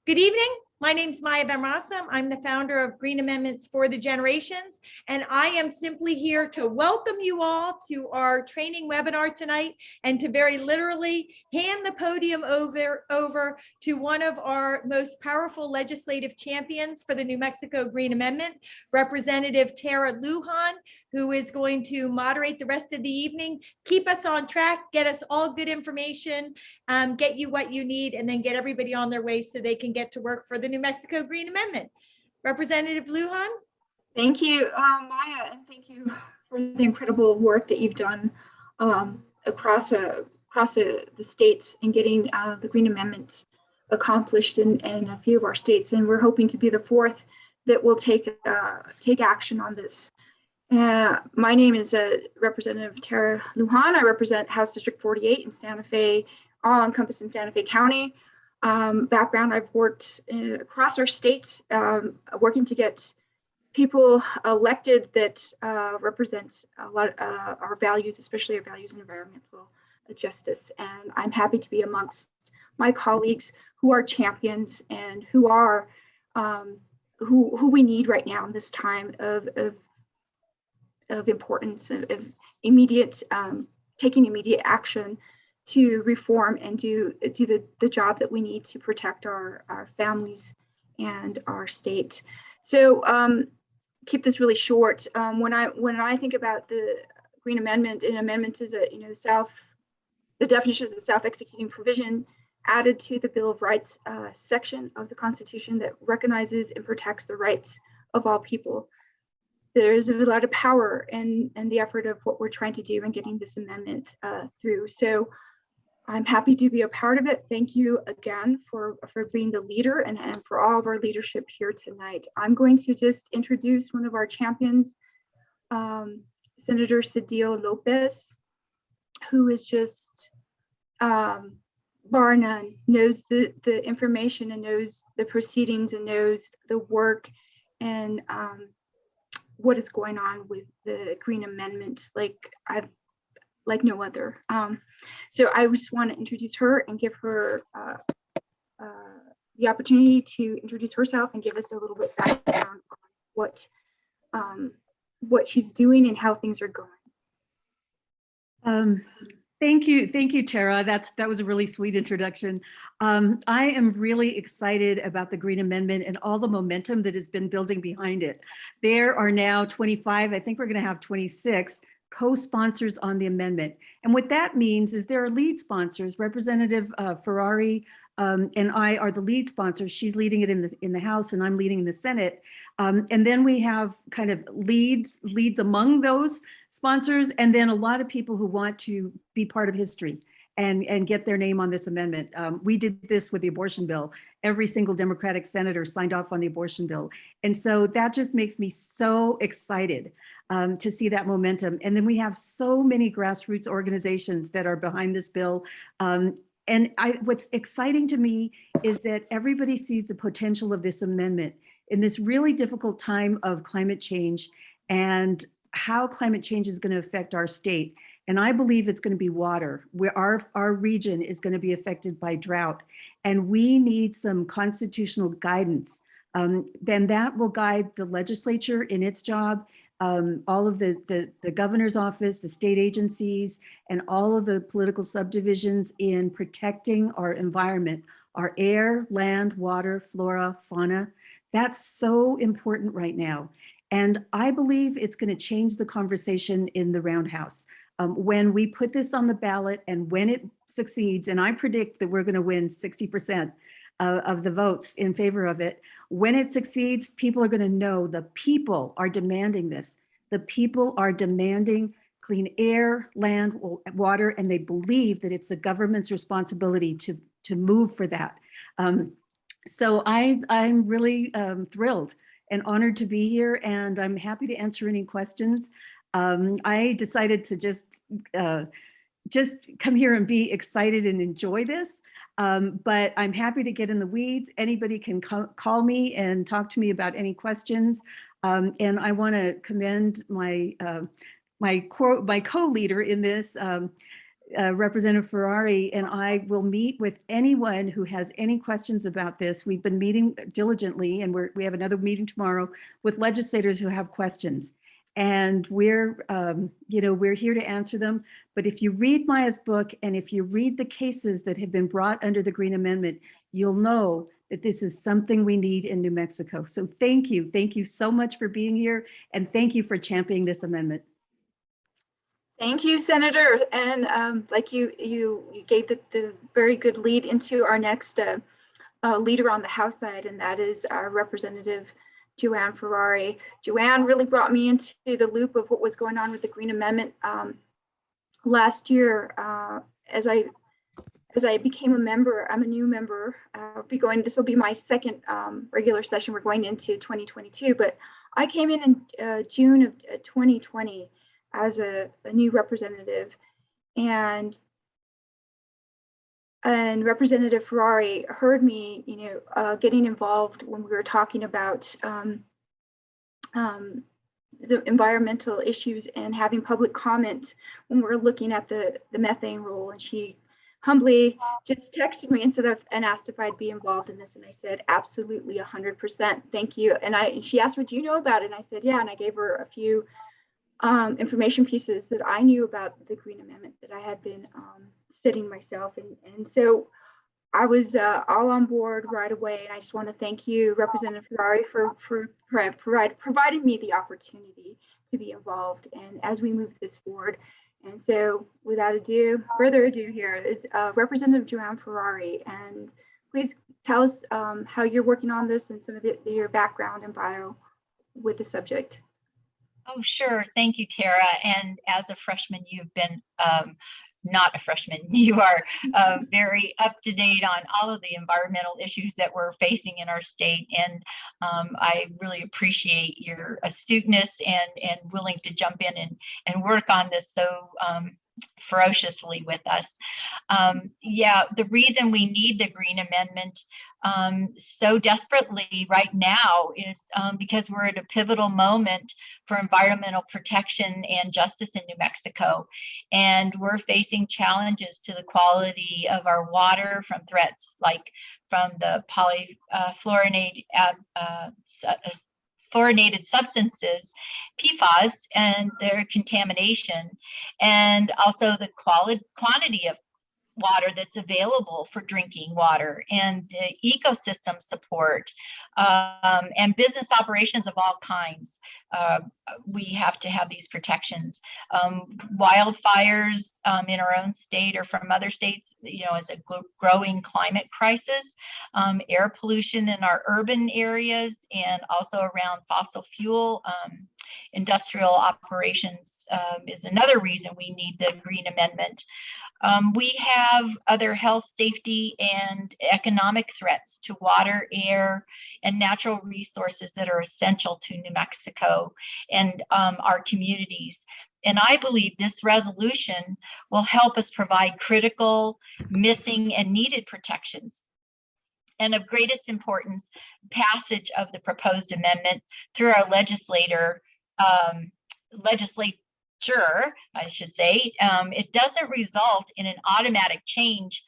Good evening. My name's Maya Ben-Rassam. I'm the founder of Green Amendments for the Generations, and I am simply here to welcome you all to our training webinar tonight and to very literally hand the podium over to one of our most powerful legislative champions for the New Mexico Green Amendment, Representative Tara Lujan, who is going to moderate the rest of the evening, keep us on track, get us all good information, get you what you need, and then get everybody on their way so they can get to work for the New Mexico Green Amendment. Representative Lujan. Thank you, Maya, and thank you for the incredible work that you've done across the states in getting the Green Amendment accomplished in a few of our states, and we're hoping to be the fourth that will take action on this. My name is Representative Tara Lujan. I represent House District 48 in Santa Fe, all encompassing Santa Fe County. Background, I've worked across our state, working to get people elected that represent a lot of our values, especially our values in environmental justice. And I'm happy to be amongst my colleagues who are champions and who are who we need right now in this time of importance, of immediate taking immediate action to reform and do the job that we need to protect our families and our state. So keep this really short. When I think about the Green Amendment, an amendment is the definition is a self-executing provision added to the Bill of Rights section of the Constitution that recognizes and protects the rights of all people. There's a lot of power in the effort of what we're trying to do in getting this amendment through. So I'm happy to be a part of it. Thank you again for being the leader and for all of our leadership here tonight. I'm going to just introduce one of our champions, Senator Sedillo Lopez, who is just, bar none, knows the information and knows the proceedings and knows the work and what is going on with the Green Amendment like no other. So I just want to introduce her and give her the opportunity to introduce herself and give us a little bit background on what she's doing and how things are going. Thank you, Tara. That was a really sweet introduction. I am really excited about the Green Amendment and all the momentum that has been building behind it. There are now 25, I think we're going to have 26 co-sponsors on the amendment. And what that means is there are lead sponsors. Representative Ferrari and I are the lead sponsors. She's leading it in the House and I'm leading in the Senate. And then we have kind of leads among those sponsors, and then a lot of people who want to be part of history and get their name on this amendment. We did this with the abortion bill. Every single Democratic senator signed off on the abortion bill. And so that just makes me so excited to see that momentum. And then we have so many grassroots organizations that are behind this bill. And what's exciting to me is that everybody sees the potential of this amendment in this really difficult time of climate change and how climate change is going to affect our state. And I believe it's going to be water, where our region is going to be affected by drought. And we need some constitutional guidance. Then that will guide the legislature in its job, all of the governor's office, the state agencies, and all of the political subdivisions in protecting our environment, our air, land, water, flora, fauna. That's so important right now. And I believe it's going to change the conversation in the Roundhouse. When we put this on the ballot and when it succeeds, and I predict that we're going to win 60% of the votes in favor of it, when it succeeds, people are going to know the people are demanding this. The people are demanding clean air, land, water, and they believe that it's the government's responsibility to move for that. So I'm really thrilled and honored to be here, and I'm happy to answer any questions. I decided to just come here and be excited and enjoy this, but I'm happy to get in the weeds. Anybody can call me and talk to me about any questions, and I want to commend my co-leader in this, Representative Ferrari and I will meet with anyone who has any questions about this. We've been meeting diligently, and we have another meeting tomorrow with legislators who have questions. And we're here to answer them. But if you read Maya's book and if you read the cases that have been brought under the Green Amendment, you'll know that this is something we need in New Mexico. So thank you. Thank you so much for being here. And thank you for championing this amendment. Thank you, Senator. And like you gave the very good lead into our next leader on the House side, and that is our Representative Joanne Ferrari. Joanne really brought me into the loop of what was going on with the Green Amendment last year. As I became a member, I'm a new member. This will be my second regular session. We're going into 2022, but I came in June of 2020 as a new representative, and Representative Ferrari heard me, getting involved when we were talking about the environmental issues and having public comment when we were looking at the methane rule. And she humbly just texted me and asked if I'd be involved in this. And I said, absolutely, 100%. Thank you. And she asked, what do you know about it? And I said, yeah. And I gave her a few information pieces that I knew about the Green Amendment that I had been studying myself. And so I was all on board right away. And I just want to thank you, Representative Ferrari, for providing me the opportunity to be involved and as we move this forward. And so without further ado here is Representative Joanne Ferrari. And please tell us how you're working on this and some of your background and bio with the subject. Oh, sure. Thank you, Tara. And as a freshman, you've been not a freshman. You are very up to date on all of the environmental issues that we're facing in our state. And I really appreciate your astuteness and willing to jump in and work on this so ferociously with us. Yeah, the reason we need the Green Amendment so desperately right now is because we're at a pivotal moment for environmental protection and justice in New Mexico. And we're facing challenges to the quality of our water from threats like from the fluorinated substances, PFAS, and their contamination, and also the quantity of water that's available for drinking water, and the ecosystem support, and business operations of all kinds. We have to have these protections. Wildfires in our own state or from other states, as a growing climate crisis, air pollution in our urban areas, and also around fossil fuel industrial operations is another reason we need the Green Amendment. We have other health, safety, and economic threats to water, air, and natural resources that are essential to New Mexico and our communities. And I believe this resolution will help us provide critical, missing, and needed protections. And of greatest importance, passage of the proposed amendment through our legislature, I should say, it doesn't result in an automatic change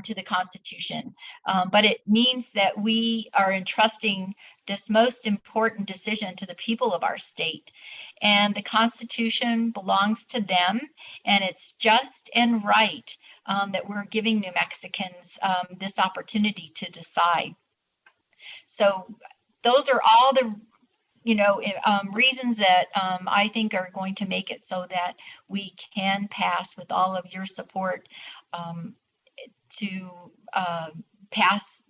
to the Constitution, but it means that we are entrusting this most important decision to the people of our state. And the Constitution belongs to them, and it's just and right that we're giving New Mexicans this opportunity to decide. So those are all the reasons that I think are going to make it so that we can pass with all of your support to pass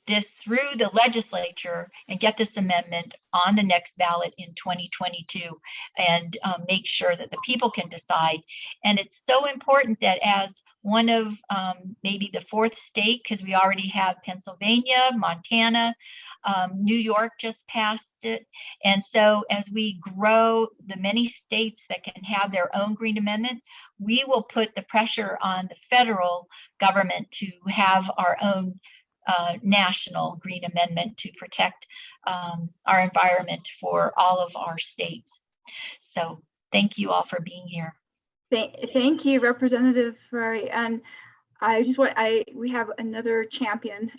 this through the legislature and get this amendment on the next ballot in 2022 and make sure that the people can decide. And it's so important that as one of maybe the fourth state, because we already have Pennsylvania, Montana, New York just passed it. And so as we grow the many states that can have their own Green Amendment, we will put the pressure on the federal government to have our own national Green Amendment to protect our environment for all of our states. So thank you all for being here. Thank you, Representative Ferrari. And I just want, we have another champion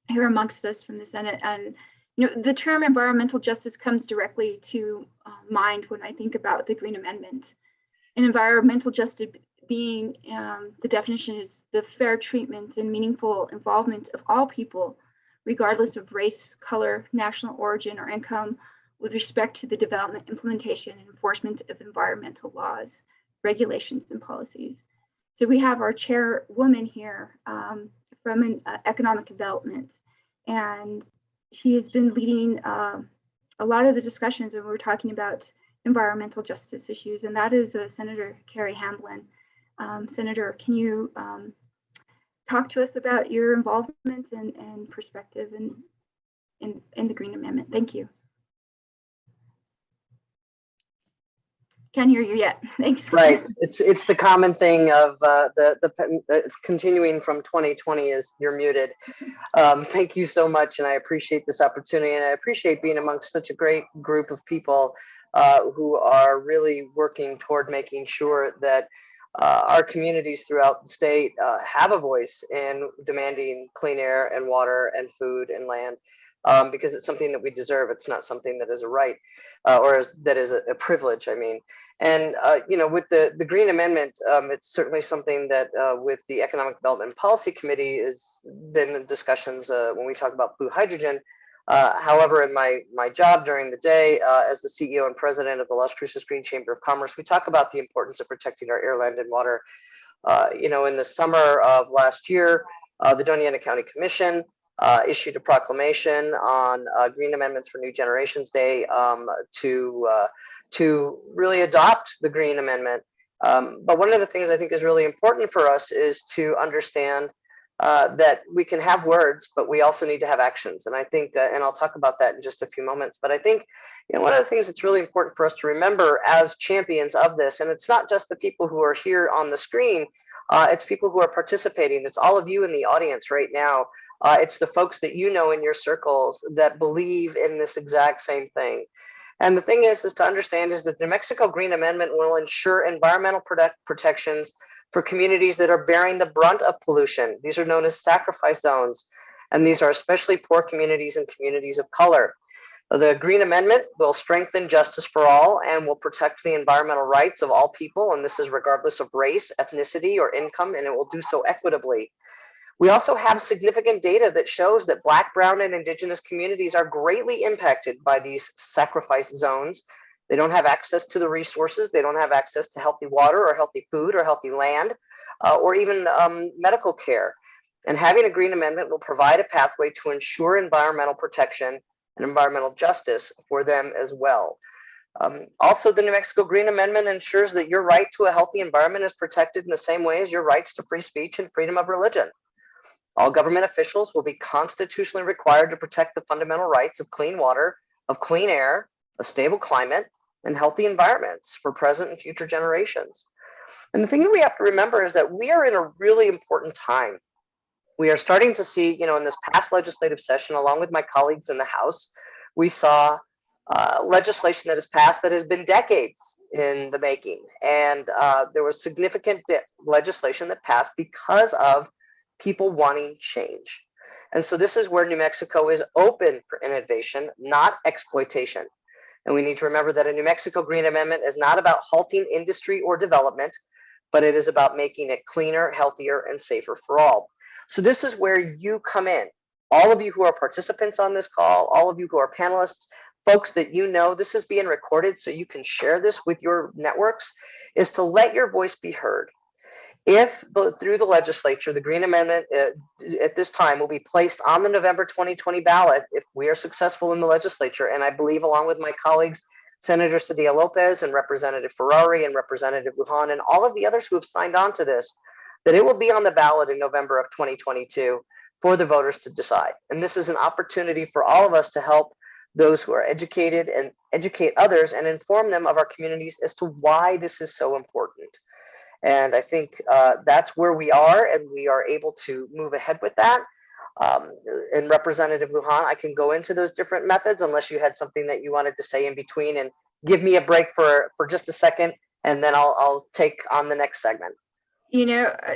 here amongst us from the Senate. And, the term environmental justice comes directly to mind when I think about the Green Amendment. And environmental justice being, the definition is the fair treatment and meaningful involvement of all people, regardless of race, color, national origin, or income, with respect to the development, implementation, and enforcement of environmental laws, regulations, and policies. So we have our chairwoman here from economic development, and she has been leading a lot of the discussions when we're talking about environmental justice issues, and that is Senator Carrie Hamblin. Senator, can you talk to us about your involvement and perspective in the Green Amendment? Thank you. Can't hear you yet. Thanks. Right. It's the common thing of it's continuing from 2020 is you're muted. Thank you so much, and I appreciate this opportunity, and I appreciate being amongst such a great group of people who are really working toward making sure that our communities throughout the state have a voice in demanding clean air and water and food and land. Because it's something that we deserve. It's not something that is a right that is a privilege, I mean. And, with the Green Amendment, it's certainly something that with the Economic Development and Policy Committee has been in discussions when we talk about blue hydrogen. However, in my job during the day as the CEO and president of the Las Cruces Green Chamber of Commerce, we talk about the importance of protecting our air, land, and water. In the summer of last year, the Doña Ana County Commission issued a proclamation on Green Amendments for New Generations Day to really adopt the Green Amendment. But one of the things I think is really important for us is to understand that we can have words, but we also need to have actions. And I think, and I'll talk about that in just a few moments, but I think one of the things that's really important for us to remember as champions of this, and it's not just the people who are here on the screen, it's people who are participating. It's all of you in the audience right now. It's the folks that you know in your circles that believe in this exact same thing. And the thing is to understand is that the New Mexico Green Amendment will ensure environmental protections for communities that are bearing the brunt of pollution. These are known as sacrifice zones, and these are especially poor communities and communities of color. The Green Amendment will strengthen justice for all and will protect the environmental rights of all people, and this is regardless of race, ethnicity, or income, and it will do so equitably. We also have significant data that shows that Black, Brown, and Indigenous communities are greatly impacted by these sacrifice zones. They don't have access to the resources. They don't have access to healthy water or healthy food or healthy land or even medical care. And having a Green Amendment will provide a pathway to ensure environmental protection and environmental justice for them as well. Also, the New Mexico Green Amendment ensures that your right to a healthy environment is protected in the same way as your rights to free speech and freedom of religion. All government officials will be constitutionally required to protect the fundamental rights of clean water, of clean air, a stable climate, and healthy environments for present and future generations. And the thing that we have to remember is that we are in a really important time. We are starting to see, in this past legislative session, along with my colleagues in the House, we saw legislation that has passed that has been decades in the making. And there was significant legislation that passed because of people wanting change. And so this is where New Mexico is open for innovation, not exploitation. And we need to remember that a New Mexico Green Amendment is not about halting industry or development, but it is about making it cleaner, healthier, and safer for all. So this is where you come in. All of you who are participants on this call, all of you who are panelists, folks that this is being recorded so you can share this with your networks, is to let your voice be heard. If through the legislature, the Green Amendment at this time will be placed on the November 2020 ballot, if we are successful in the legislature, and I believe along with my colleagues, Senator Sedillo Lopez and Representative Ferrari and Representative Lujan and all of the others who have signed on to this, that it will be on the ballot in November of 2022 for the voters to decide. And this is an opportunity for all of us to help those who are educated and educate others and inform them of our communities as to why this is so important. And I think that's where we are, and we are able to move ahead with that. And Representative Lujan, I can go into those different methods unless you had something that you wanted to say in between, and give me a break for just a second and then I'll take on the next segment.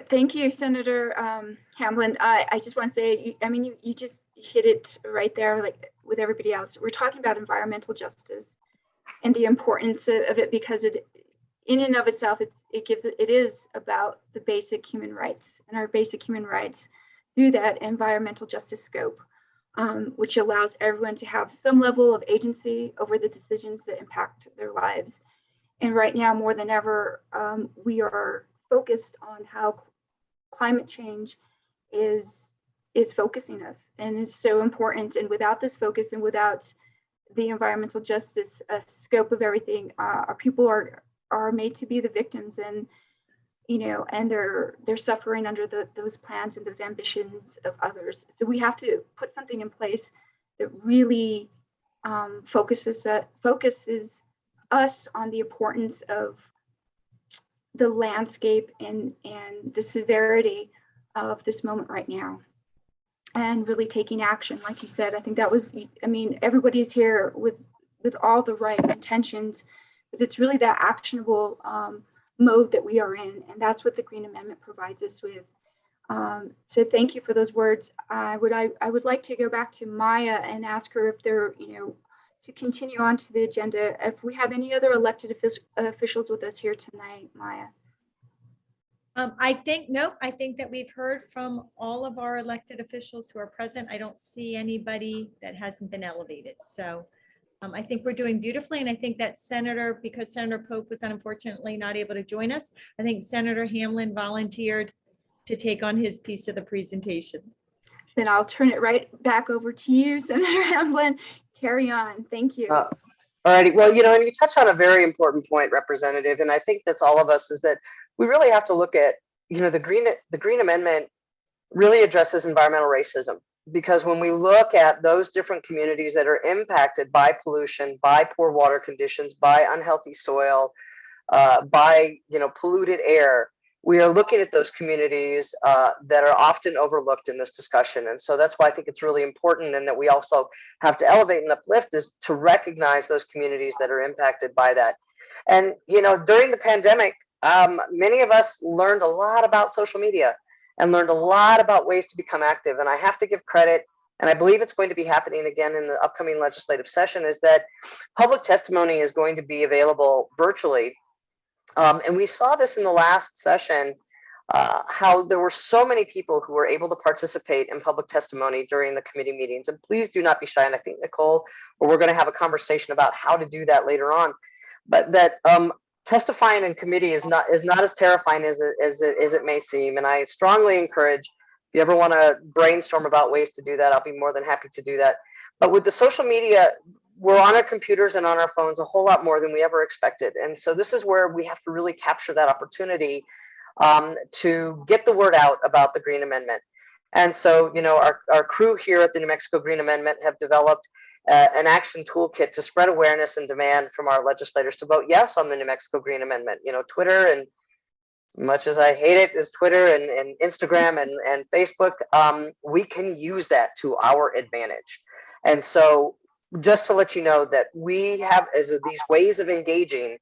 Thank you, Senator Hamblin. I just want to say, you just hit it right there, like with everybody else. We're talking about environmental justice and the importance of it, because it, in and of itself, it is about the basic human rights and our basic human rights through that environmental justice scope, which allows everyone to have some level of agency over the decisions that impact their lives. And right now, more than ever, we are focused on how climate change is focusing us, and is so important. And without this focus and without the environmental justice scope of everything, our people are made to be the victims, and and they're suffering under those plans and those ambitions of others. So we have to put something in place that really focuses us on the importance of the landscape and the severity of this moment right now, and really taking action. Like you said, I think that was, everybody's here with all the right intentions, but it's really that actionable mode that we are in, and that's what the Green Amendment provides us with. So thank you for those words. I would like to go back to Maya and ask her if there, to continue on to the agenda, if we have any other elected officials with us here tonight, Maya. I think that we've heard from all of our elected officials who are present. I don't see anybody that hasn't been elevated. So I think we're doing beautifully. And I think that because Senator Pope was unfortunately not able to join us, I think Senator Hamlin volunteered to take on his piece of the presentation. Then I'll turn it right back over to you, Senator Hamlin. Carry on. Thank you. All righty. Well, and you touch on a very important point, Representative, and I think that's all of us, is that we really have to look at, the Green Amendment really addresses environmental racism, because when we look at those different communities that are impacted by pollution, by poor water conditions, by unhealthy soil, by polluted air, we are looking at those communities that are often overlooked in this discussion. And so that's why I think it's really important, and that we also have to elevate and uplift, is to recognize those communities that are impacted by that. And, during the pandemic, many of us learned a lot about social media and learned a lot about ways to become active. And I have to give credit, and I believe it's going to be happening again in the upcoming legislative session, is that public testimony is going to be available virtually. And we saw this in the last session, how there were so many people who were able to participate in public testimony during the committee meetings. And please do not be shy. And I think, Nicole, we're going to have a conversation about how to do that later on. But that testifying in committee is not as terrifying as it may seem. And I strongly encourage, if you ever want to brainstorm about ways to do that, I'll be more than happy to do that. But with the social media, we're on our computers and on our phones a whole lot more than we ever expected. And so this is where we have to really capture that opportunity to get the word out about the Green Amendment. And so, our crew here at the New Mexico Green Amendment have developed an action toolkit to spread awareness and demand from our legislators to vote yes on the New Mexico Green Amendment. Twitter, and much as I hate it, is Twitter and Instagram and Facebook, we can use that to our advantage. And so, just to let you know that we have, as these ways of engaging,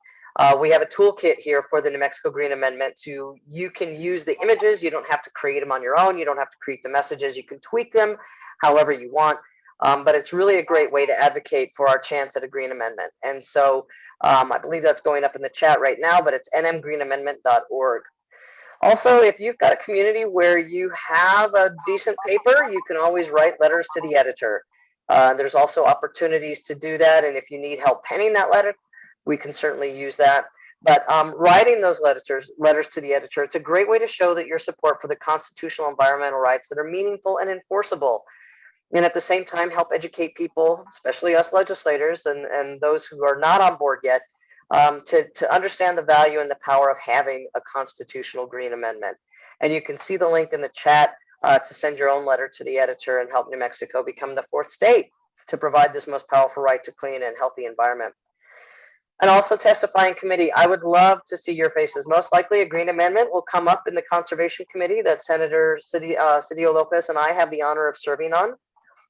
we have a toolkit here for the New Mexico Green Amendment. You can use the images. You don't have to create them on your own. You don't have to create the messages. You can tweak them however you want. But it's really a great way to advocate for our chance at a Green Amendment. And so I believe that's going up in the chat right now, but it's nmgreenamendment.org. Also, if you've got a community where you have a decent paper, you can always write letters to the editor. There's also opportunities to do that. And if you need help penning that letter, we can certainly use that. But writing those letters to the editor, it's a great way to show that your support for the constitutional environmental rights that are meaningful and enforceable. And at the same time, help educate people, especially us legislators and those who are not on board yet, to understand the value and the power of having a constitutional Green Amendment. And you can see the link in the chat to send your own letter to the editor and help New Mexico become the 4th state to provide this most powerful right to clean and healthy environment. And also testify in committee. I would love to see your faces. Most likely a Green Amendment will come up in the Conservation Committee that Senator Sedillo Lopez and I have the honor of serving on.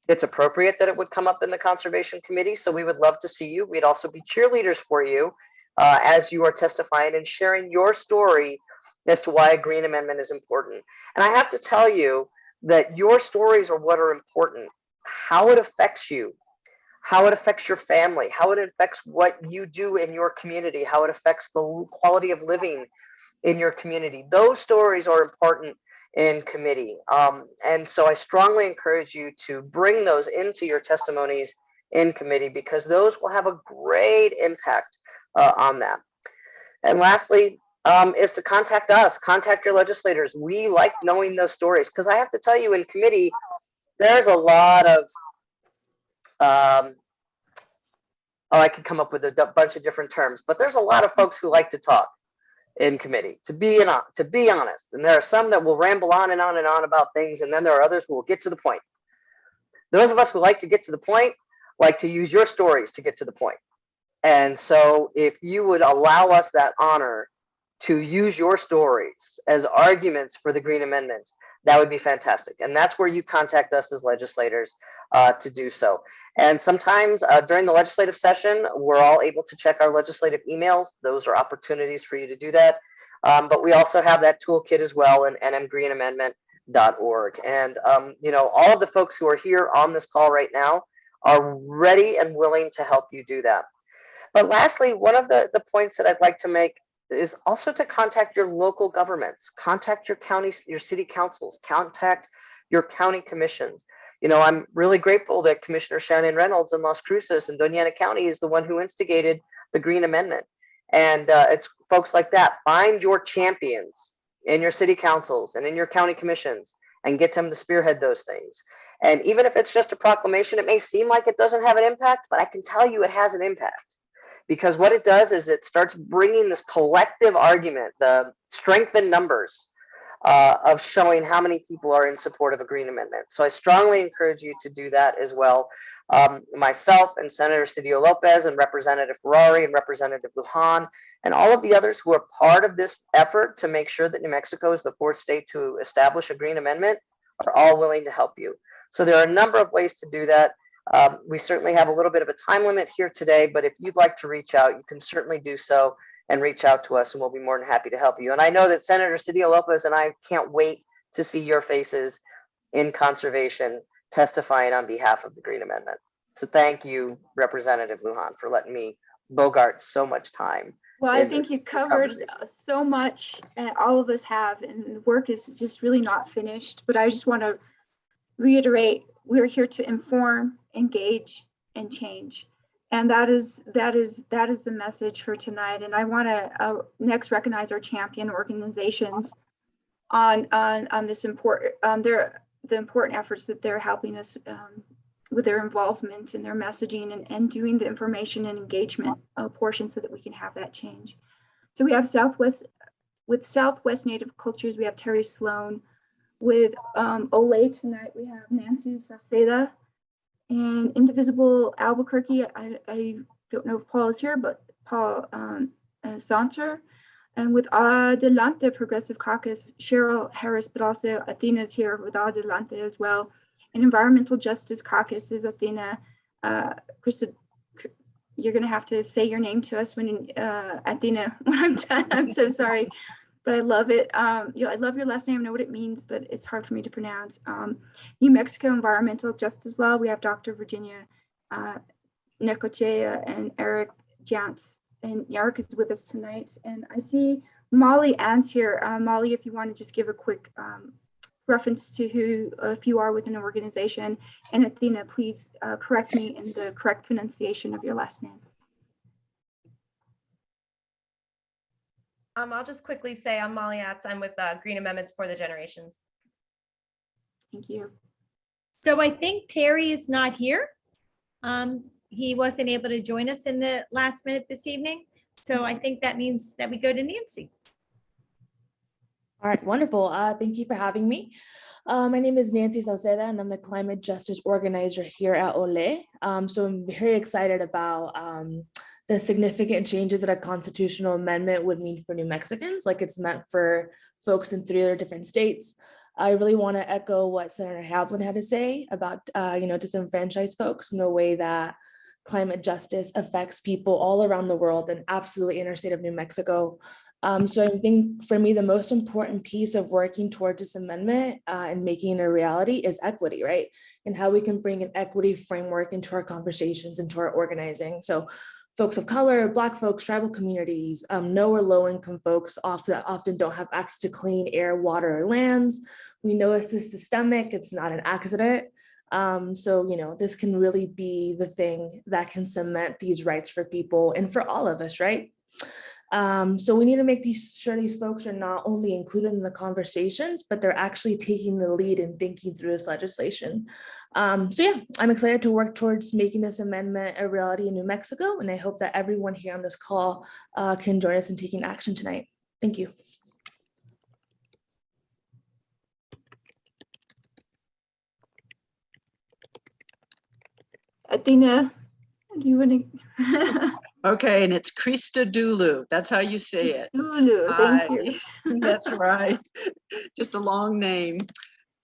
It's appropriate that it would come up in the Conservation Committee, so we would love to see you. We'd also be cheerleaders for you as you are testifying and sharing your story as to why a Green Amendment is important. And I have to tell you that your stories are what are important. How it affects you, how it affects your family, how it affects what you do in your community, how it affects the quality of living in your community. Those stories are important in committee. And so I strongly encourage you to bring those into your testimonies in committee, because those will have a great impact on that. And lastly, is to contact us, contact your legislators. We like knowing those stories, because I have to tell you, in committee, there's a lot of, I could come up with a bunch of different terms, but there's a lot of folks who like to talk in committee, to be honest. And there are some that will ramble on and on and on about things, and then there are others who will get to the point. Those of us who like to get to the point like to use your stories to get to the point. And so if you would allow us that honor to use your stories as arguments for the Green Amendment, that would be fantastic. And that's where you contact us as legislators to do so. And sometimes during the legislative session, we're all able to check our legislative emails. Those are opportunities for you to do that. But we also have that toolkit as well in nmgreenamendment.org. And all of the folks who are here on this call right now are ready and willing to help you do that. But lastly, one of the points that I'd like to make is also to contact your local governments, contact your counties, your city councils, contact your county commissions. I'm really grateful that Commissioner Shannon Reynolds in Las Cruces and Doña Ana County is the one who instigated the Green Amendment. And it's folks like that. Find your champions in your city councils and in your county commissions and get them to spearhead those things. And even if it's just a proclamation, it may seem like it doesn't have an impact, but I can tell you it has an impact. Because what it does is it starts bringing this collective argument, the strength in numbers of showing how many people are in support of a Green Amendment. So I strongly encourage you to do that as well. Myself and Senator Sedillo Lopez and Representative Ferrari and Representative Lujan and all of the others who are part of this effort to make sure that New Mexico is the fourth state to establish a Green Amendment are all willing to help you. So there are a number of ways to do that. We certainly have a little bit of a time limit here today, but if you'd like to reach out, you can certainly do so and reach out to us, and we'll be more than happy to help you. And I know that Senator Sedillo Lopez and I can't wait to see your faces in conservation testifying on behalf of the Green Amendment. So thank you, Representative Lujan, for letting me bogart so much time. Well, I think you covered so much, and all of us have, and the work is just really not finished. But I just want to reiterate, we're here to inform, engage, and change. And that is the message for tonight. And I want to next recognize our champion organizations on this important the important efforts that they're helping us with their involvement and their messaging and doing the information and engagement portion so that we can have that change. So we have Southwest Native Cultures, we have Terry Sloan. With Ole tonight, we have Nancy Sauceda and Indivisible Albuquerque. I don't know if Paul is here, but Paul Saunter. And with Adelante Progressive Caucus, Cheryl Harris, but also Athena's here with Adelante as well. And Environmental Justice Caucus is Athena. Krista, you're going to have to say your name to us when Athena, when I'm done. I'm so sorry. But I love it. I love your last name. I know what it means, but it's hard for me to pronounce. New Mexico Environmental Justice Law. We have Dr. Virginia Necochea and Eric Jantz. And Eric is with us tonight. And I see Molly Ann's here. Molly, if you want to just give a quick reference to if you are within an organization. And Athena, please correct me in the correct pronunciation of your last name. I'll just quickly say I'm Molly Atz. I'm with Green Amendments for the Generations. Thank you. So I think Terry is not here. He wasn't able to join us in the last minute this evening. So I think that means that we go to Nancy. All right, wonderful. Thank you for having me. My name is Nancy Sauceda, and I'm the climate justice organizer here at OLE. So I'm very excited about the significant changes that a constitutional amendment would mean for New Mexicans, like it's meant for folks in 3 other different states. I really want to echo what Senator Havlin had to say about, disenfranchised folks and the way that climate justice affects people all around the world and absolutely in our state of New Mexico. So I think for me, the most important piece of working towards this amendment and making it a reality is equity, right? And how we can bring an equity framework into our conversations, into our organizing. So folks of color, Black folks, tribal communities, no or low income folks often don't have access to clean air, water, or lands. We know this is systemic, it's not an accident. So, this can really be the thing that can cement these rights for people and for all of us, right? So we need to make sure these folks are not only included in the conversations, but they're actually taking the lead in thinking through this legislation. So yeah, I'm excited to work towards making this amendment a reality in New Mexico, and I hope that everyone here on this call can join us in taking action tonight. Thank you. Athena, do you want to? Okay, and it's Christodoulou. That's how you say it. Lulu, thank you. That's right. Just a long name.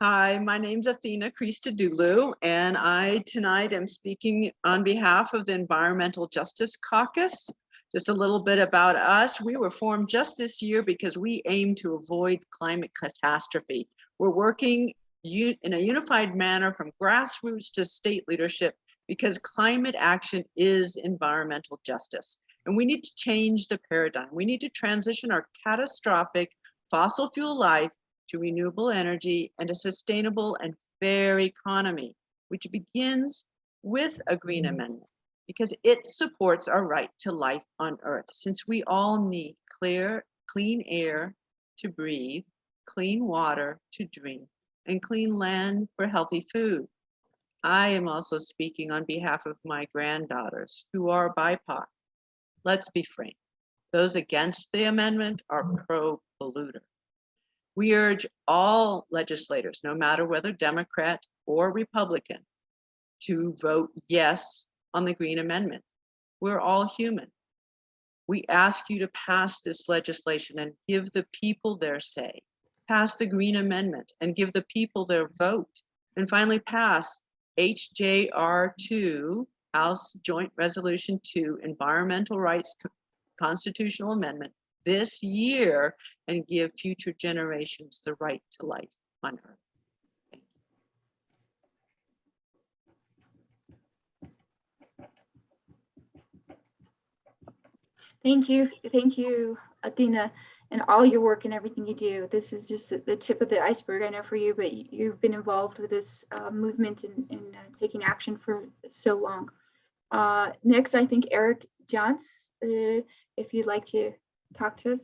Hi, my name's Athena Christodoulou, and I tonight am speaking on behalf of the Environmental Justice Caucus. Just a little bit about us. We were formed just this year because we aim to avoid climate catastrophe. We're working in a unified manner from grassroots to state leadership, because climate action is environmental justice. And we need to change the paradigm. We need to transition our catastrophic fossil fuel life to renewable energy and a sustainable and fair economy, which begins with a green amendment, because it supports our right to life on Earth, since we all need clean air to breathe, clean water to drink, and clean land for healthy food. I am also speaking on behalf of my granddaughters who are BIPOC. Let's be frank, those against the amendment are pro-polluter. We urge all legislators, no matter whether Democrat or Republican, to vote yes on the Green Amendment. We're all human. We ask you to pass this legislation and give the people their say. Pass the Green Amendment and give the people their vote. And finally pass HJR 2, House Joint Resolution 2, Environmental Rights Constitutional Amendment this year, and give future generations the right to life on Earth. Thank you, Athena, and all your work and everything you do. This is just the tip of the iceberg, I know, for you, but you've been involved with this movement and taking action for so long. Next, I think Eric Jantz, if you'd like to talk to us.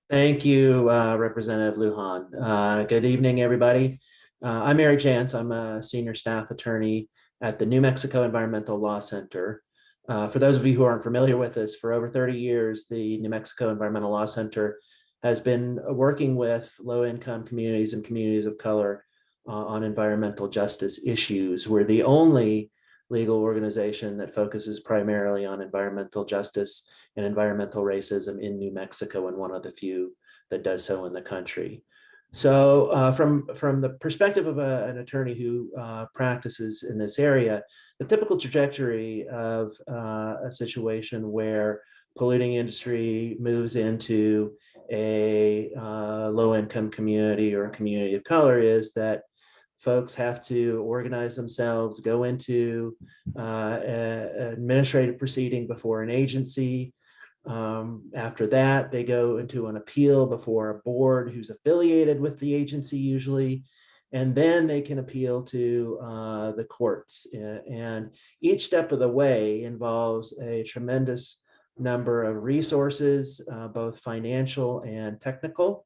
Thank you, Representative Lujan. Good evening, everybody. I'm Eric Jantz. I'm a senior staff attorney at the New Mexico Environmental Law Center. For those of you who aren't familiar with this, for over 30 years, the New Mexico Environmental Law Center has been working with low-income communities and communities of color on environmental justice issues. We're the only legal organization that focuses primarily on environmental justice and environmental racism in New Mexico, and one of the few that does so in the country. So from the perspective of an attorney who practices in this area, the typical trajectory of a situation where polluting industry moves into a low-income community or a community of color is that folks have to organize themselves, go into an administrative proceeding before an agency. After that, they go into an appeal before a board who's affiliated with the agency usually, and then they can appeal to the courts. And each step of the way involves a tremendous number of resources, both financial and technical.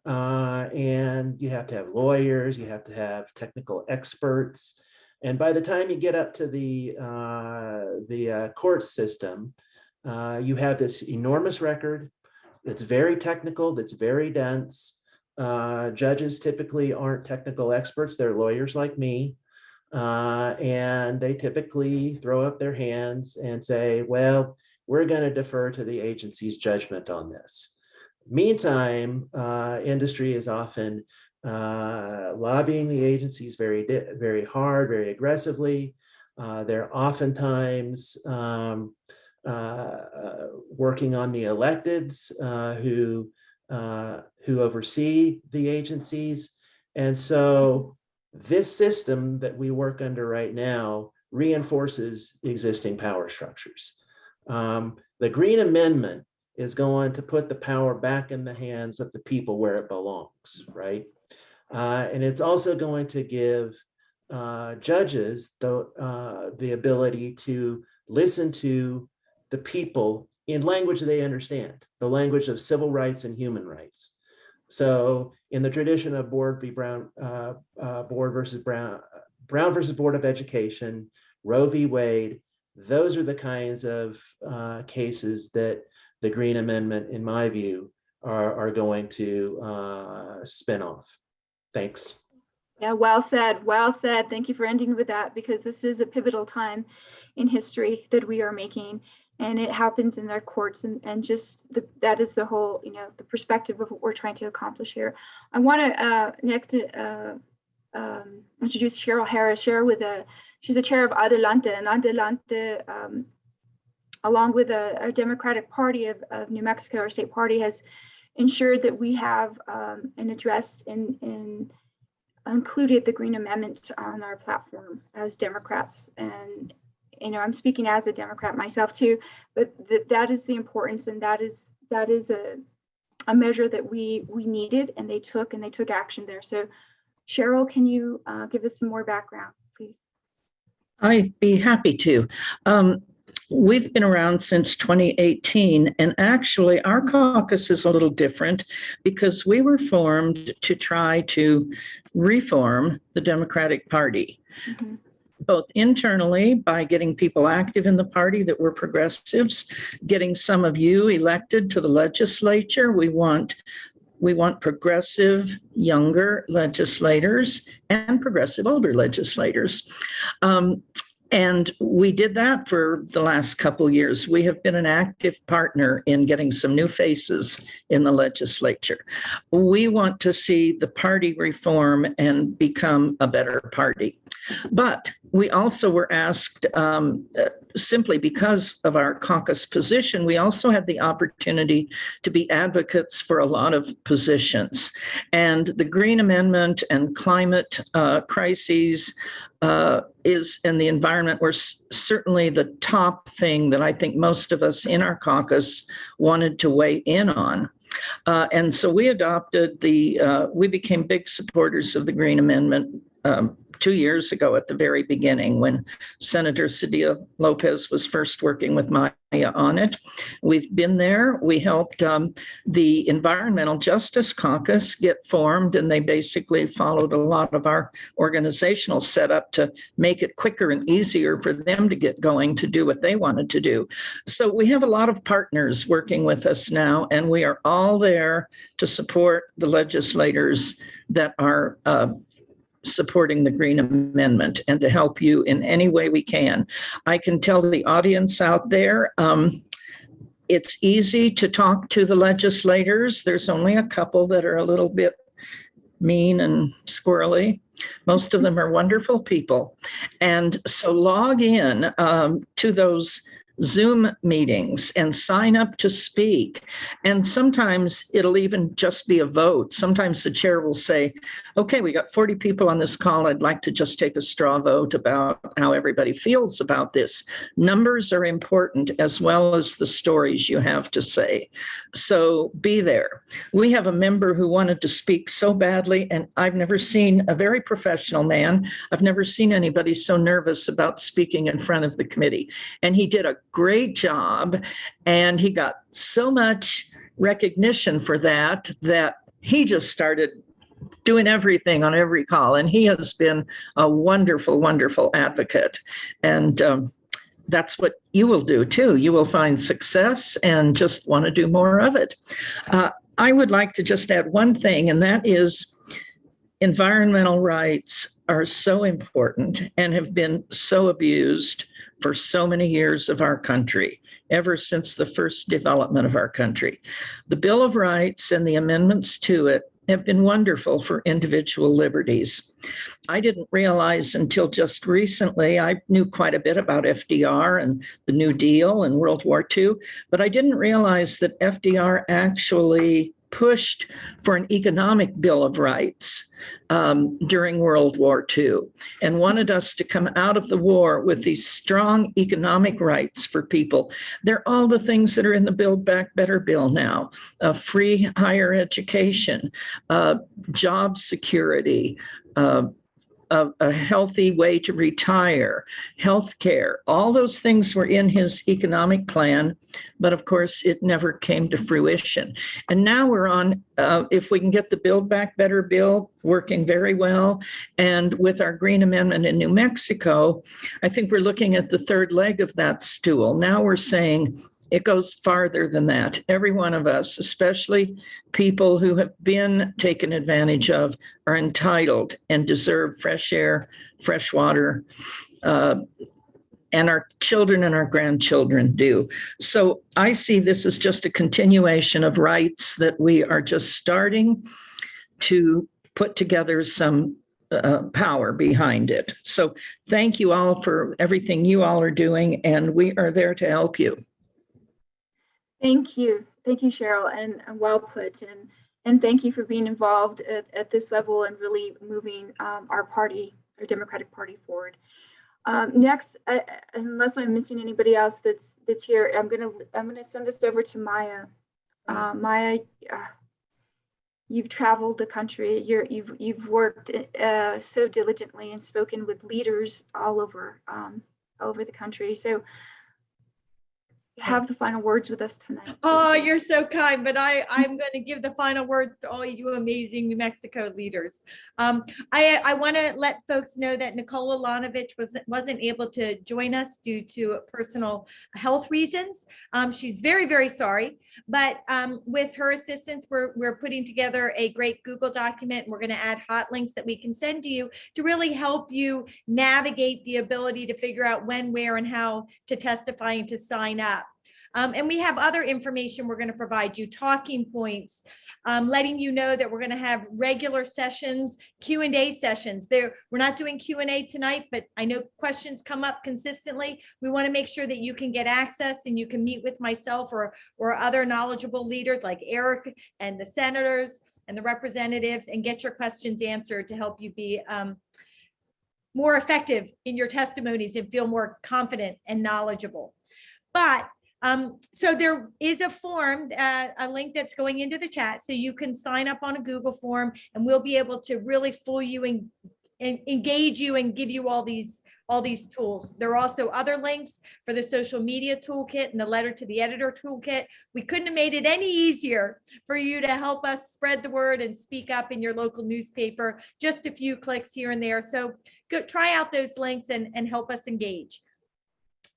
And you have to have lawyers, you have to have technical experts. And by the time you get up to the court system, you have this enormous record that's very technical, that's very dense. Judges typically aren't technical experts, they're lawyers like me. And they typically throw up their hands and say, well, we're going to defer to the agency's judgment on this. Meantime, industry is often lobbying the agencies very hard, very aggressively. They're oftentimes working on the electeds who oversee the agencies. And so this system that we work under right now reinforces the existing power structures. The Green Amendment is going to put the power back in the hands of the people where it belongs, right? And it's also going to give judges the ability to listen to the people in language they understand, the language of civil rights and human rights. So in the tradition of Board v. Brown, Board versus Brown, Brown versus Board of Education, Roe v. Wade, those are the kinds of cases that the Green Amendment, in my view, are going to spin off. Thanks. Yeah, well said. Well said. Thank you for ending with that, because this is a pivotal time in history that we are making, and it happens in their courts, and just that is the whole, the perspective of what we're trying to accomplish here. I want to next introduce Cheryl Harris. She's the chair of Adelante, and Adelante, along with a Democratic Party of New Mexico, our state party, has ensured that we have and addressed and included the Green Amendment on our platform as Democrats. And I'm speaking as a Democrat myself too, but that is the importance, and that is a measure that we needed, and they took action there. So Cheryl, can you give us some more background, please? I'd be happy to. We've been around since 2018, and actually our caucus is a little different because we were formed to try to reform the Democratic Party, both internally by getting people active in the party that were progressives, getting some of you elected to the legislature. We want progressive younger legislators and progressive older legislators. And we did that for the last couple of years. We have been an active partner in getting some new faces in the legislature. We want to see the party reform and become a better party. But we also were asked, simply because of our caucus position, we also had the opportunity to be advocates for a lot of positions. And the Green Amendment and climate crises is in the environment were certainly the top thing that I think most of us in our caucus wanted to weigh in on. And so we adopted we became big supporters of the Green Amendment 2 years ago at the very beginning, when Senator Sedillo Lopez was first working with Maya on it. We've been there. We helped the Environmental Justice Caucus get formed, and they basically followed a lot of our organizational setup to make it quicker and easier for them to get going to do what they wanted to do. So we have a lot of partners working with us now, and we are all there to support the legislators that are supporting the Green Amendment and to help you in any way we can. I can tell the audience out there, it's easy to talk to the legislators. There's only a couple that are a little bit mean and squirrely. Most of them are wonderful people. And so log in to those Zoom meetings and sign up to speak. And sometimes it'll even just be a vote. Sometimes the chair will say, okay, we got 40 people on this call. I'd like to just take a straw vote about how everybody feels about this. Numbers are important as well as the stories you have to say. So be there. We have a member who wanted to speak so badly, and I've never seen a very professional man. I've never seen anybody so nervous about speaking in front of the committee. And he did a great job, and he got so much recognition for that he just started doing everything on every call, and he has been a wonderful, wonderful advocate. And that's what you will do too. You will find success and just want to do more of it. I would like to just add one thing, and that is environmental rights are so important and have been so abused for so many years of our country, ever since the first development of our country. The Bill of Rights and the amendments to it have been wonderful for individual liberties. I didn't realize until just recently, I knew quite a bit about FDR and the New Deal and World War II, but I didn't realize that FDR actually pushed for an economic Bill of Rights during World War II and wanted us to come out of the war with these strong economic rights for people. They're all the things that are in the Build Back Better bill now: free higher education, job security, a healthy way to retire, health care. All those things were in his economic plan, but of course it never came to fruition. And now we're on, if we can get the Build Back Better bill working very well, and with our Green Amendment in New Mexico, I think we're looking at the third leg of that stool. Now we're saying it goes farther than that. Every one of us, especially people who have been taken advantage of, are entitled and deserve fresh air, fresh water, and our children and our grandchildren do. So I see this as just a continuation of rights that we are just starting to put together some power behind it. So thank you all for everything you all are doing, and we are there to help you. Thank you, Cheryl, and well put, and thank you for being involved at this level and really moving our party, our Democratic Party, forward. Next, unless I'm missing anybody else that's here, I'm gonna send this over to Maya. Maya, you've traveled the country. You've worked so diligently and spoken with leaders all over the country. So have the final words with us tonight. Oh, you're so kind, but I'm going to give the final words to all you amazing New Mexico leaders. I want to let folks know that Nicole Alanovich wasn't able to join us due to personal health reasons. She's very, very sorry, but with her assistance, we're putting together a great Google document. We're going to add hot links that we can send to you to really help you navigate the ability to figure out when, where, and how to testify and to sign up. And we have other information we're going to provide you, talking points, letting you know that we're going to have regular sessions, Q&A sessions. We're not doing Q&A tonight, but I know questions come up consistently. We want to make sure that you can get access and you can meet with myself or other knowledgeable leaders like Eric and the senators and the representatives and get your questions answered to help you be more effective in your testimonies and feel more confident and knowledgeable. But so there is a form, a link that's going into the chat, so you can sign up on a Google form, and we'll be able to really fool you and engage you and give you all these tools. There are also other links for the social media toolkit and the letter to the editor toolkit. We couldn't have made it any easier for you to help us spread the word and speak up in your local newspaper. Just a few clicks here and there. So go try out those links and help us engage.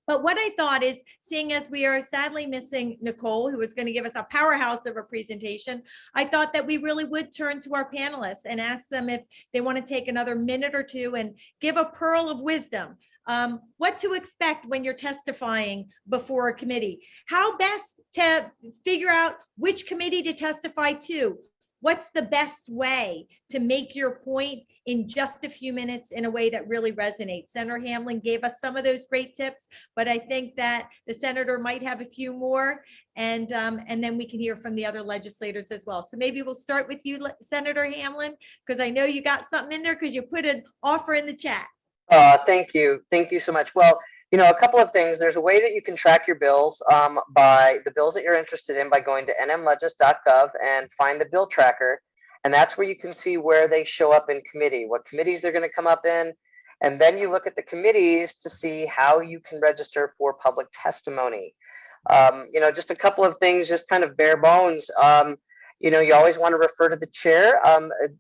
But what I thought is, seeing as we are sadly missing Nicole, who is going to give us a powerhouse of a presentation, I thought that we really would turn to our panelists and ask them if they want to take another minute or two and give a pearl of wisdom. What to expect when you're testifying before a committee, how best to figure out which committee to testify to, what's the best way to make your point in just a few minutes in a way that really resonates. Senator Hamlin gave us some of those great tips, but I think that the senator might have a few more, and then we can hear from the other legislators as well. So maybe we'll start with you, Senator Hamlin, because I know you got something in there because you put an offer in the chat. Thank you. Thank you so much. Well, a couple of things. There's a way that you can track your bills by the bills that you're interested in by going to nmlegis.gov and find the bill tracker. And that's where you can see where they show up in committee, what committees they're going to come up in. And then you look at the committees to see how you can register for public testimony. Just a couple of things, just kind of bare bones. You always want to refer to the chair.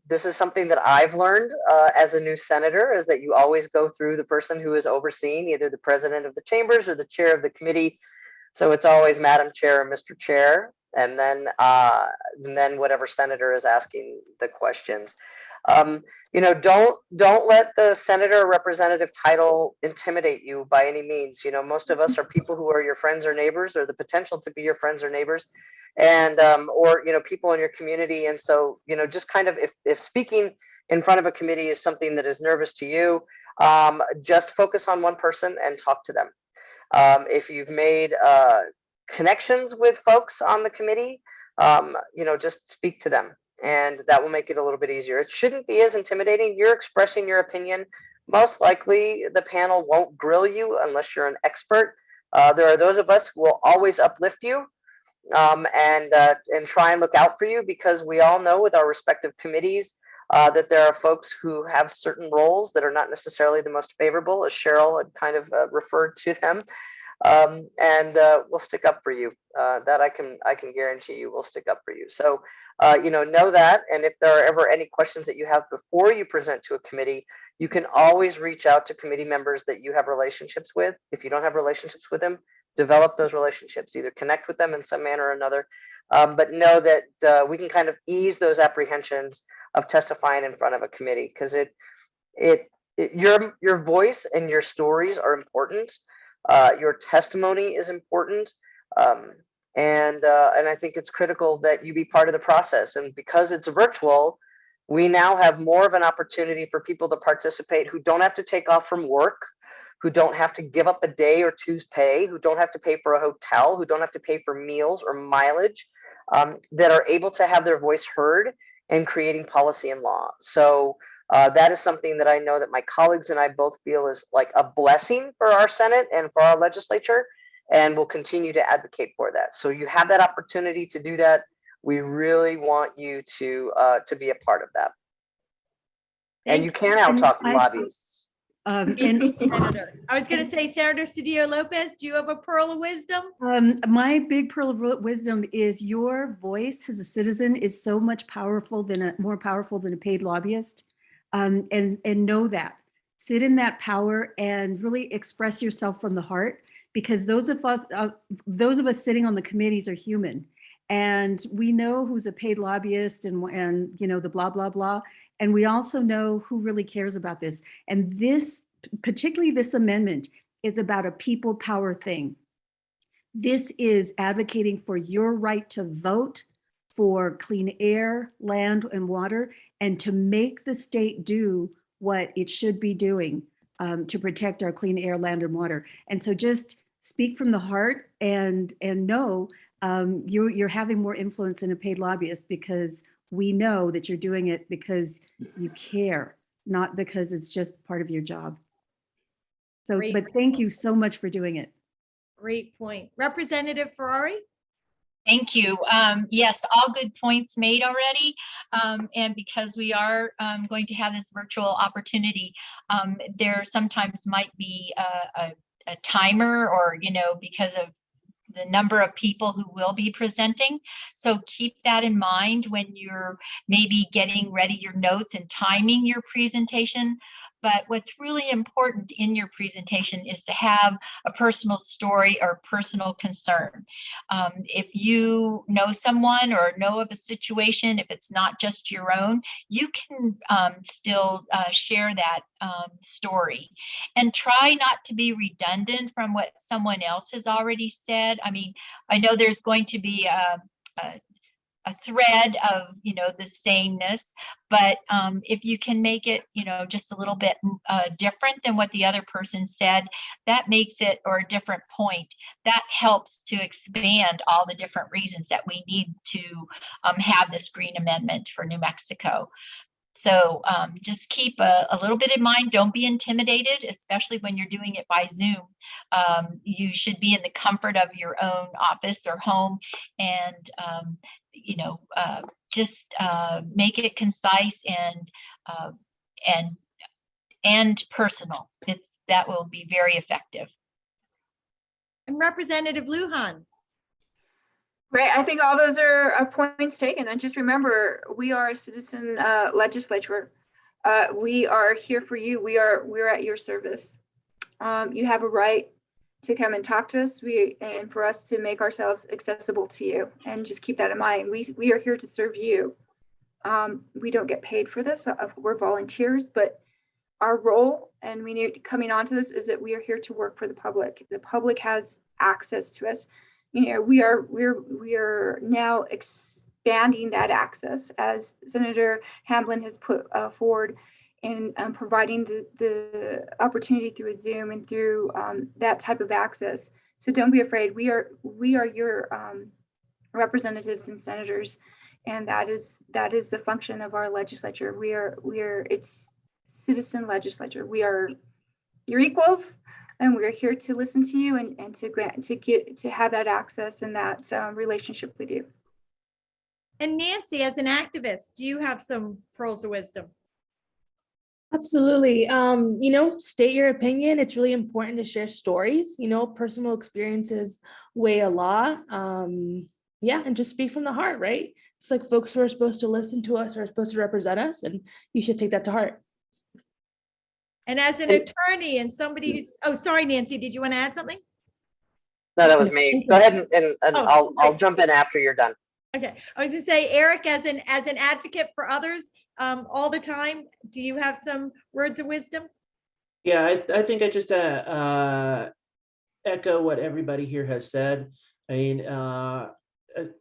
This is something that I've learned as a new senator, is that you always go through the person who is overseeing, either the president of the chambers or the chair of the committee. So it's always Madam Chair or Mr. Chair, and then whatever senator is asking the questions. don't let the senator or representative title intimidate you by any means. Most of us are people who are your friends or neighbors, or the potential to be your friends or neighbors, and or people in your community. And so just kind of if speaking in front of a committee is something that is nervous to you, just focus on one person and talk to them. If you've made connections with folks on the committee, just speak to them, and that will make it a little bit easier. It shouldn't be as intimidating. You're expressing your opinion. Most likely the panel won't grill you unless you're an expert. There are those of us who will always uplift you and try and look out for you, because we all know with our respective committees that there are folks who have certain roles that are not necessarily the most favorable, as Cheryl had kind of referred to them. And we'll stick up for you. That I can guarantee you, we'll stick up for you. So, know that. And if there are ever any questions that you have before you present to a committee, you can always reach out to committee members that you have relationships with. If you don't have relationships with them, develop those relationships, either connect with them in some manner or another. But know that we can kind of ease those apprehensions of testifying in front of a committee, because your voice and your stories are important. Your testimony is important, and I think it's critical that you be part of the process. And because it's virtual, we now have more of an opportunity for people to participate who don't have to take off from work, who don't have to give up a day or two's pay, who don't have to pay for a hotel, who don't have to pay for meals or mileage, that are able to have their voice heard in creating policy and law. So that is something that I know that my colleagues and I both feel is like a blessing for our Senate and for our legislature, and we'll continue to advocate for that. So you have that opportunity to do that. We really want you to be a part of that. And you can out-talk lobbyists. Senator. I was going to say, Senator Sedillo Lopez, do you have a pearl of wisdom? My big pearl of wisdom is your voice as a citizen is so much more powerful than a paid lobbyist. And know that. Sit in that power and really express yourself from the heart, because those of us sitting on the committees are human, and we know who's a paid lobbyist and the blah blah blah, and we also know who really cares about this. And particularly this amendment, is about a people power thing. This is advocating for your right to vote, for clean air, land, and water, and to make the state do what it should be doing to protect our clean air, land, and water. And so just speak from the heart and know you're having more influence than a paid lobbyist, because we know that you're doing it because you care, not because it's just part of your job. So, but thank you so much for doing it. Great point. Representative Ferrari? Thank you. Yes, all good points made already. And because we are going to have this virtual opportunity, there sometimes might be a timer, or, because of the number of people who will be presenting. So keep that in mind when you're maybe getting ready your notes and timing your presentation. But what's really important in your presentation is to have a personal story or personal concern. If you know someone or know of a situation, if it's not just your own, you can still share that story. And try not to be redundant from what someone else has already said. I mean, I know there's going to be a thread of the sameness, but if you can make it just a little bit different than what the other person said, that makes it, or a different point, that helps to expand all the different reasons that we need to have this green amendment for New Mexico. So just keep a little bit in mind. Don't be intimidated, especially when you're doing it by Zoom. You should be in the comfort of your own office or home, and just make it concise and personal. That will be very effective. And Representative Lujan? Great. I think all those are points taken. And just remember, we are a citizen legislature. We are here for you. We're at your service. You have a right to come and talk to us, and for us to make ourselves accessible to you. And just keep that in mind. We are here to serve you. We don't get paid for this. We're volunteers, but our role, and we need coming onto this, is that we are here to work for the public. The public has access to us. You know, we are now expanding that access, as Senator Hamblin has put forward, in providing the opportunity through a Zoom and through that type of access. So don't be afraid. We are your representatives and senators, and that is the function of our legislature. It's citizen legislature. We are your equals, and we're here to listen to you and to have that access and that relationship with you. And Nancy, as an activist, do you have some pearls of wisdom? Absolutely. You know, state your opinion. It's really important to share stories. You know, personal experiences weigh a lot. Yeah, and just speak from the heart, right? It's like folks who are supposed to listen to us are supposed to represent us, and you should take that to heart. And as an attorney and somebody who's, oh, sorry, Nancy, did you want to add something? No, that was me. Go ahead and Oh, I'll jump in after you're done. Okay, I was gonna say, Eric, as an advocate for others all the time, do you have some words of wisdom? Yeah, I think I just echo what everybody here has said. I mean,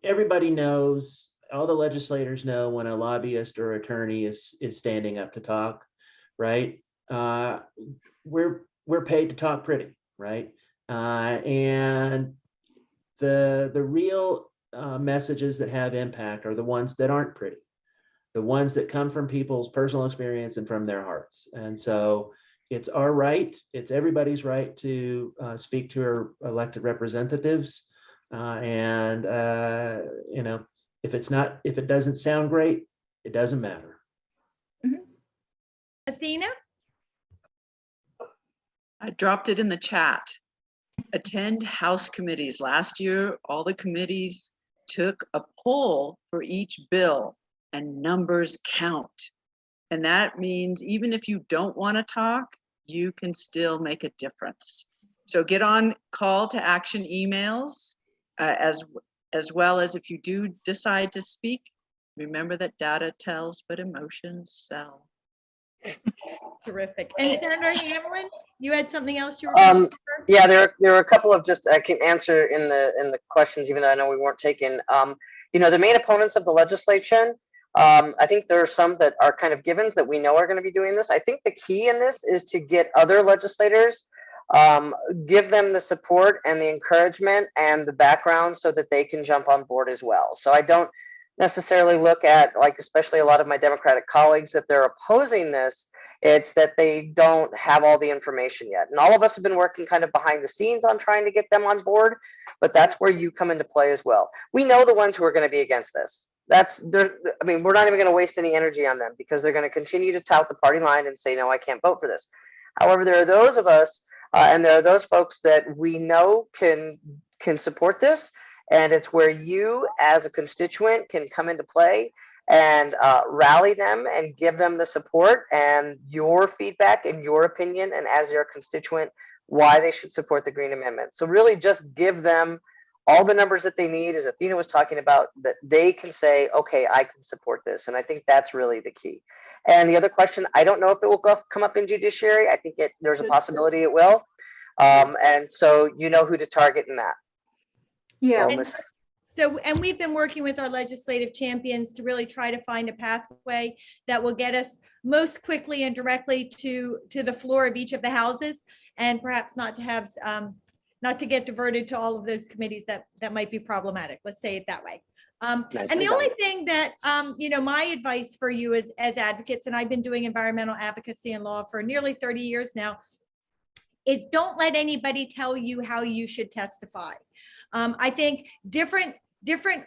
everybody knows, all the legislators know when a lobbyist or attorney is standing up to talk, right? We're paid to talk pretty, right? And the real messages that have impact are the ones that aren't pretty, the ones that come from people's personal experience and from their hearts. And so it's our right, it's everybody's right to speak to our elected representatives. And you know, if it doesn't sound great, it doesn't matter. Mm-hmm. Athena? I dropped it in the chat. Attend House committees. Last year, all the committees took a poll for each bill, and numbers count. And that means even if you don't want to talk, you can still make a difference. So get on call to action emails, as well as if you do decide to speak, remember that data tells, but emotions sell. Terrific. And Senator Hamlin, you had something else you were going to cover? Yeah, there are a couple of, just I can answer in the questions, even though I know we weren't taken. You know, the main opponents of the legislation, I think there are some that are kind of givens that we know are going to be doing this. I think the key in this is to get other legislators, give them the support and the encouragement and the background so that they can jump on board as well. So I don't necessarily look at, like, especially a lot of my Democratic colleagues, that they're opposing this. It's that they don't have all the information yet. And all of us have been working kind of behind the scenes on trying to get them on board, but that's where you come into play as well. We know the ones who are going to be against this. I mean, we're not even going to waste any energy on them because they're going to continue to tout the party line and say, no, I can't vote for this. However, there are those of us and there are those folks that we know can support this. And it's where you as a constituent can come into play and rally them and give them the support and your feedback and your opinion, and as your constituent, why they should support the Green Amendment. So really just give them all the numbers that they need, as Athena was talking about, that they can say, okay, I can support this. And I think that's really the key. And the other question, I don't know if it will come up in judiciary. I think there's a possibility it will. And so you know who to target in that. Yeah. So, and we've been working with our legislative champions to really try to find a pathway that will get us most quickly and directly to the floor of each of the houses, and perhaps not to have, not to get diverted to all of those committees that might be problematic. Let's say it that way. And the only thing that, you know, my advice for you as advocates, and I've been doing environmental advocacy and law for nearly 30 years now, is don't let anybody tell you how you should testify. I think different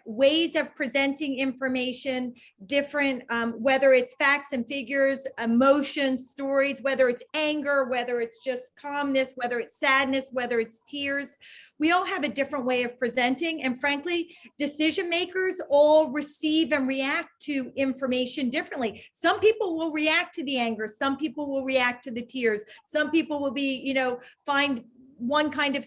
ways of presenting information, different, whether it's facts and figures, emotions, stories, whether it's anger, whether it's just calmness, whether it's sadness, whether it's tears, we all have a different way of presenting. And frankly, decision makers all receive and react to information differently. Some people will react to the anger. Some people will react to the tears. Some people will be, you know, find one kind of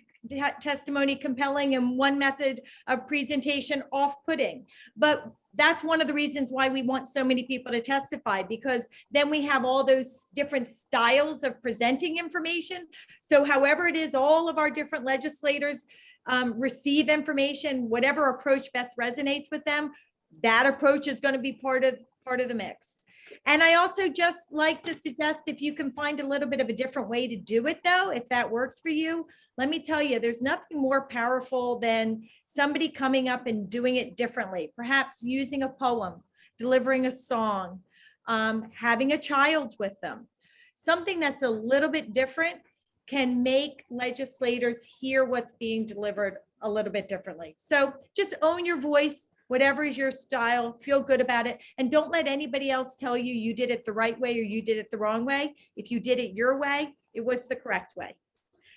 testimony compelling and one method of presentation off-putting. But that's one of the reasons why we want so many people to testify, because then we have all those different styles of presenting information. So however it is, all of our different legislators receive information, whatever approach best resonates with them, that approach is going to be part of the mix. And I also just like to suggest, if you can find a little bit of a different way to do it though, if that works for you, let me tell you, there's nothing more powerful than somebody coming up and doing it differently, perhaps using a poem, delivering a song, having a child with them. Something that's a little bit different can make legislators hear what's being delivered a little bit differently. So just own your voice, whatever is your style, feel good about it. And don't let anybody else tell you you did it the right way or you did it the wrong way. If you did it your way, it was the correct way.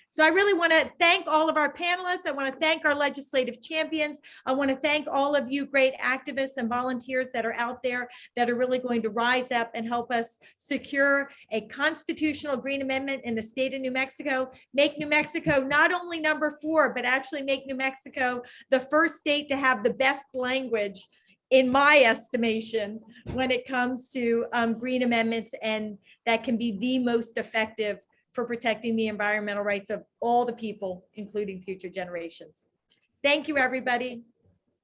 So I really want to thank all of our panelists. I want to thank our legislative champions. I want to thank all of you great activists and volunteers that are out there that are really going to rise up and help us secure a constitutional green amendment in the state of New Mexico. Make New Mexico not only #4, but actually make New Mexico the first state to have the best language, in my estimation, when it comes to green amendments, and that can be the most effective for protecting the environmental rights of all the people, including future generations. Thank you, everybody.